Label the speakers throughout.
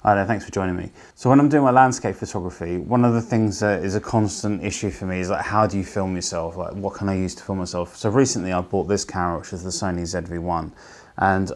Speaker 1: Hi there, thanks for joining me. So when I'm doing my landscape photography, one of the things that is a constant issue for me is like, how do you film yourself? Like, what can I use to film myself? So recently I bought this camera, which is the Sony ZV-1, and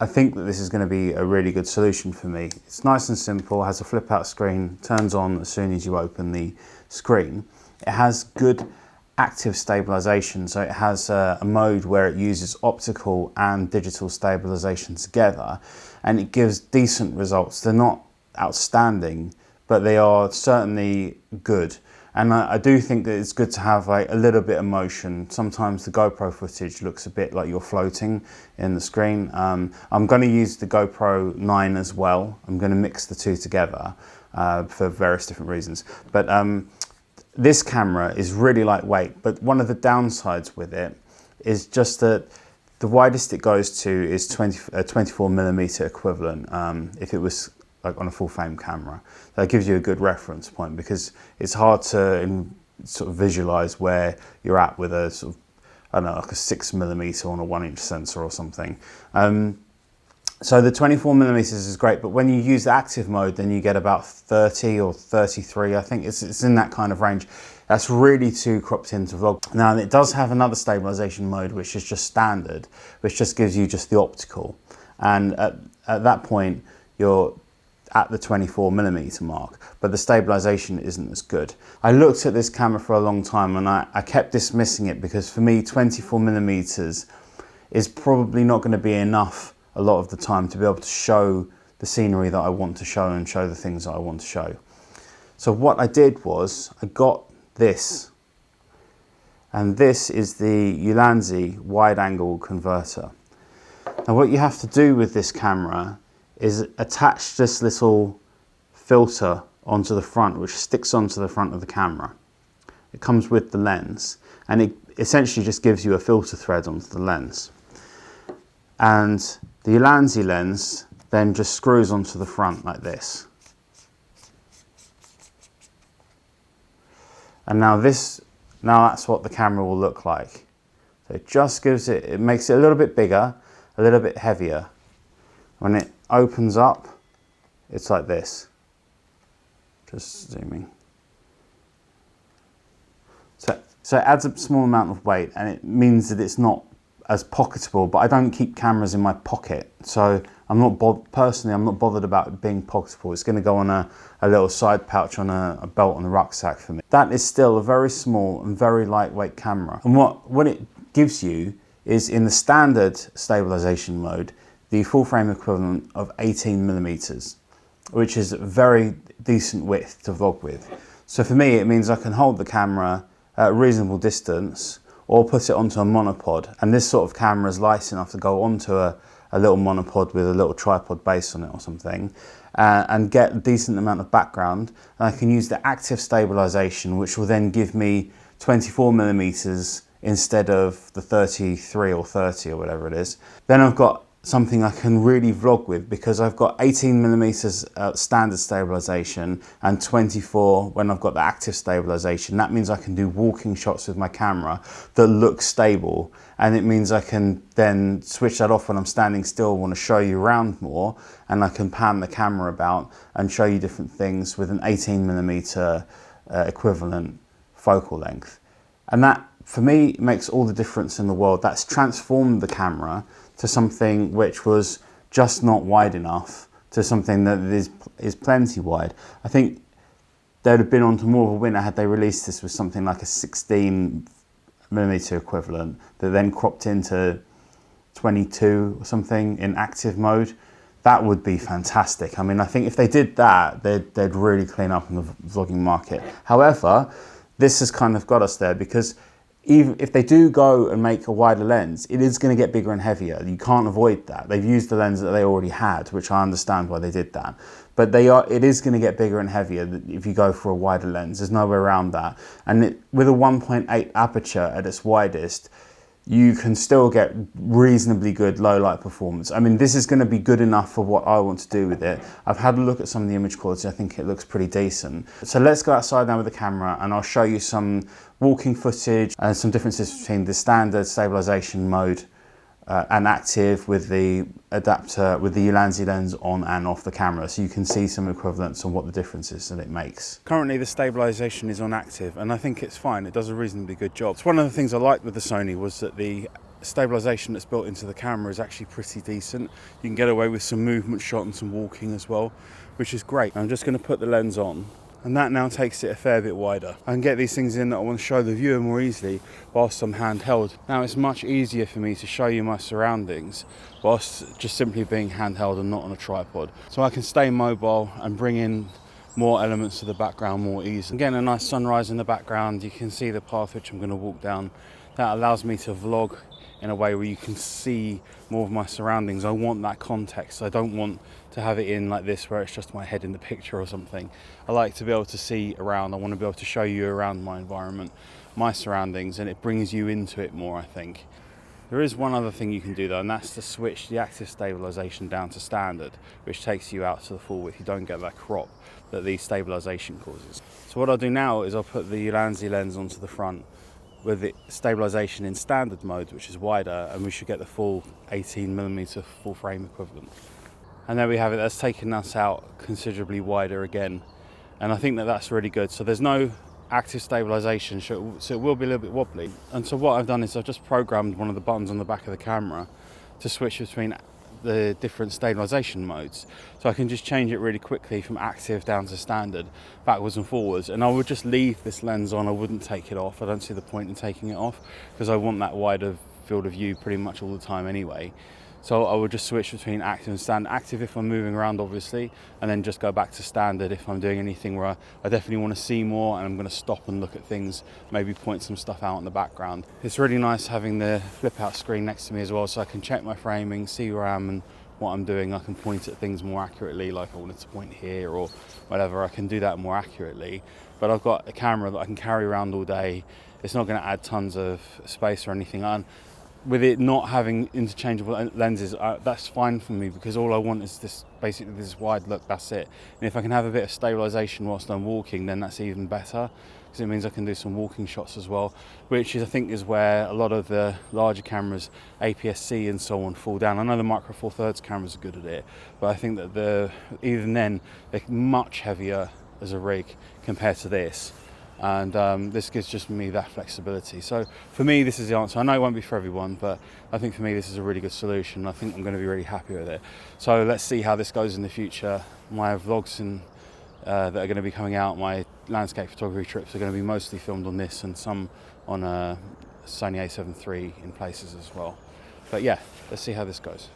Speaker 1: I think that this is going to be a really good solution for me. It's nice and simple, has a flip out screen, turns on as soon as you open the screen. It has good active stabilization, so it has a mode where it uses optical and digital stabilization together, and it gives decent results. They're not outstanding, but they are certainly good. And I do think that it's good to have like a little bit of motion. Sometimes the GoPro footage looks a bit like you're floating in the screen. I'm going to use the GoPro 9 as well. I'm going to mix the two together for various different reasons. But this camera is really lightweight, but one of the downsides with it is just that the widest it goes to is 24mm equivalent if it was like on a full frame camera. That gives you a good reference point because it's hard to sort of visualize where you're at with a sort of, I don't know, like a 6mm on a 1-inch sensor or something. So the 24mm is great, but when you use the active mode, then you get about 30 or 33. I think it's in that kind of range. That's really too cropped into vlog. Now it does have another stabilization mode, which is just standard, which just gives you just the optical. And at that point, you're at the 24mm mark, but the stabilization isn't as good. I looked at this camera for a long time and I kept dismissing it because for me, 24mm is probably not going to be enough a lot of the time to be able to show the scenery that I want to show and show the things that I want to show. So what I did was I got this, and this is the Ulanzi wide angle converter. Now what you have to do with this camera is attach this little filter onto the front, which sticks onto the front of the camera. It comes with the lens, and it essentially just gives you a filter thread onto the lens. And the Ulanzi lens then just screws onto the front like this. And now that's what the camera will look like. So it just gives it makes it a little bit bigger, a little bit heavier. When it opens up, it's like this. Just zooming. So it adds a small amount of weight, and it means that it's not as pocketable, but I don't keep cameras in my pocket, so I'm not bothered about it being pocketable. It's going to go on a little side pouch on a belt on a rucksack for me. That is still a very small and very lightweight camera, and what it gives you is, in the standard stabilization mode, the full frame equivalent of 18mm, which is a very decent width to vlog with. So for me, it means I can hold the camera at a reasonable distance or put it onto a monopod, and this sort of camera is light enough to go onto a little monopod with a little tripod base on it or something, and get a decent amount of background. And I can use the active stabilization, which will then give me 24mm instead of the 33 or 30 or whatever it is. Then I've got something I can really vlog with, because I've got 18mm standard stabilization and 24 when I've got the active stabilization. That means I can do walking shots with my camera that look stable, and it means I can then switch that off when I'm standing still, want to show you around more, and I can pan the camera about and show you different things with an 18mm equivalent focal length. And that, for me, makes all the difference in the world. That's transformed the camera to something which was just not wide enough to something that is plenty wide. I think they'd have been onto more of a winner had they released this with something like a 16mm equivalent that then cropped into 22 or something in active mode. That would be fantastic. I mean, I think if they did that, they'd really clean up in the vlogging market. However, this has kind of got us there, because even if they do go and make a wider lens, it is going to get bigger and heavier. You can't avoid that. They've used the lens that they already had, which I understand why they did that. But it is going to get bigger and heavier if you go for a wider lens. There's no way around that. And with a 1.8 aperture at its widest, you can still get reasonably good low light performance. I mean, this is going to be good enough for what I want to do with it. I've had a look at some of the image quality. I think it looks pretty decent. So let's go outside now with the camera, and I'll show you some walking footage and some differences between the standard stabilization mode and active with the adapter, with the Ulanzi lens on and off the camera, so you can see some equivalence on what the difference is that it makes. Currently the stabilization is on active, and I think it's fine. It does a reasonably good job. So one of the things I liked with the Sony was that the stabilization that's built into the camera is actually pretty decent. You can get away with some movement shot and some walking as well, which is great. I'm just going to put the lens on, and that now takes it a fair bit wider. I can get these things in that I want to show the viewer more easily whilst I'm handheld. Now it's much easier for me to show you my surroundings whilst just simply being handheld and not on a tripod. So I can stay mobile and bring in more elements to the background more easily. Again, a nice sunrise in the background. You can see the path which I'm going to walk down. That allows me to vlog in a way where you can see more of my surroundings. I want that context. I don't want to have it in like this where it's just my head in the picture or something. I like to be able to see around. I want to be able to show you around my environment, my surroundings, and it brings you into it more, I think. There is one other thing you can do though, and that's to switch the active stabilization down to standard, which takes you out to the full width. You don't get that crop that the stabilization causes. So what I'll do now is I'll put the Ulanzi lens onto the front with the stabilization in standard mode, which is wider, and we should get the full 18mm full frame equivalent. And there we have it. That's taken us out considerably wider again, and I think that that's really good. So there's no active stabilization, so it will be a little bit wobbly. And so what I've done is I've just programmed one of the buttons on the back of the camera to switch between the different stabilization modes, so I can just change it really quickly from active down to standard, backwards and forwards. And I would just leave this lens on. I wouldn't take it off. I don't see the point in taking it off because I want that wider field of view pretty much all the time anyway. So I would just switch between active and standard. Active if I'm moving around, obviously, and then just go back to standard if I'm doing anything where I definitely want to see more and I'm going to stop and look at things, maybe point some stuff out in the background. It's really nice having the flip out screen next to me as well, so I can check my framing, see where I am and what I'm doing. I can point at things more accurately, like I wanted to point here or whatever. I can do that more accurately. But I've got a camera that I can carry around all day. It's not going to add tons of space or anything. With it not having interchangeable lenses, that's fine for me, because all I want is this, basically this wide look, that's it. And if I can have a bit of stabilization whilst I'm walking, then that's even better, because it means I can do some walking shots as well, which is, I think, is where a lot of the larger cameras, APS-C and so on, fall down. I know the Micro Four Thirds cameras are good at it, but I think that even then, they're much heavier as a rig compared to this. And this gives just me that flexibility. So for me, this is the answer. I know it won't be for everyone, but I think for me this is a really good solution. I think I'm going to be really happy with it. So let's see how this goes in the future. My vlogs that are going to be coming out, my landscape photography trips, are going to be mostly filmed on this, and some on a Sony A7 III in places as well. But yeah, let's see how this goes.